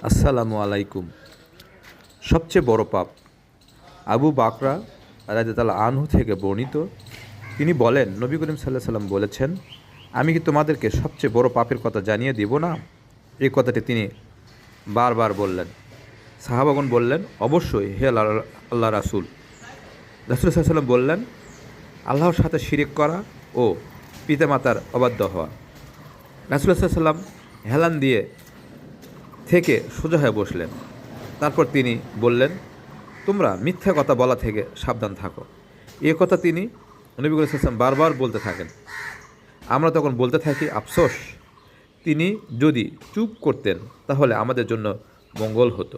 আসসালামু আলাইকুম। সবচেয়ে বড় পাপ আবু বাকরা রাদিয়াল্লাহু আনহু থেকে বর্ণিত। তিনি বলেন, নবী করিম সাল্লাল্লাহু আলাইহি সাল্লাম বলেছেন, আমি কি তোমাদেরকে সবচেয়ে বড় পাপের কথা জানিয়ে দিব না? এই কথাটি তিনি বারবার বললেন। সাহাবাগণ বললেন, অবশ্যই হে আল্লাহ রাসূল। রাসূল সাল্লাল্লাহু আলাইহি সাল্লাম বললেন, আল্লাহর সাথে শিরিক করা ও পিতামাতার অবাধ্য হওয়া। রাসূল সাল্লাল্লাহু আলাইহি সাল্লাম হেলান দিয়ে থেকে সোজা হয়ে বসলেন। তারপর তিনি বললেন, তোমরা মিথ্যা কথা বলা থেকে সাবধান থাকো। এ কথা তিনি নবী করিম সাল্লাল্লাহু আলাইহি ওয়াসাল্লাম বারবার বলতে থাকেন। আমরা তখন বলতে থাকি, আফসোস, তিনি যদি চুপ করতেন তাহলে আমাদের জন্য মঙ্গল হতো।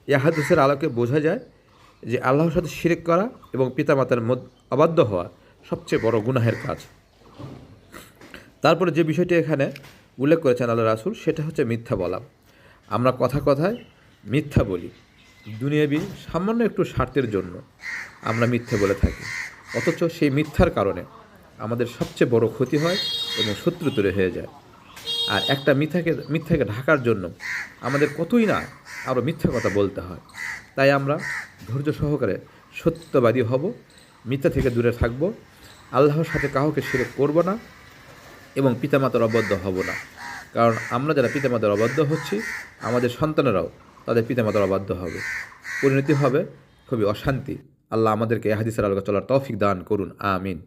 এই হাদিসের আলোকে বোঝা যায় যে আল্লাহর সাথে শিরক করা এবং পিতামাতার অবাধ্য হওয়া সবচেয়ে বড় গুনাহের কাজ। তারপরে যে বিষয়টি এখানে উল্লেখ করেছেন আল্লাহ রাসূল, সেটা হচ্ছে মিথ্যা বলা। আমরা কথায় মিথ্যা বলি, দুনিয়াবি সামান্য একটু স্বার্থের জন্য আমরা মিথ্যে বলে থাকি, অথচ সেই মিথ্যার কারণে আমাদের সবচেয়ে বড় ক্ষতি হয় এবং শত্রু তৈরি হয়ে যায়। আর একটা মিথ্যাকে ঢাকার জন্য আমাদের কতই না আরও মিথ্যা কথা বলতে হয়। তাই আমরা ধৈর্য সহকারে সত্যবাদী হব, মিথ্যা থেকে দূরে থাকব, আল্লাহর সাথে কাউকে শিরক করব না এবং পিতামাতার অবাধ্য হব না। কারণ আমরা যারা পিতামাতার অবাধ্য হচ্ছি, আমাদের সন্তানেরাও তাদের পিতামাতার অবাধ্য হবে। পরিণতি হবে খুবই অশান্তি। আল্লাহ আমাদেরকে এই হাদিসের আলোকে চলার তৌফিক দান করুন, আমিন।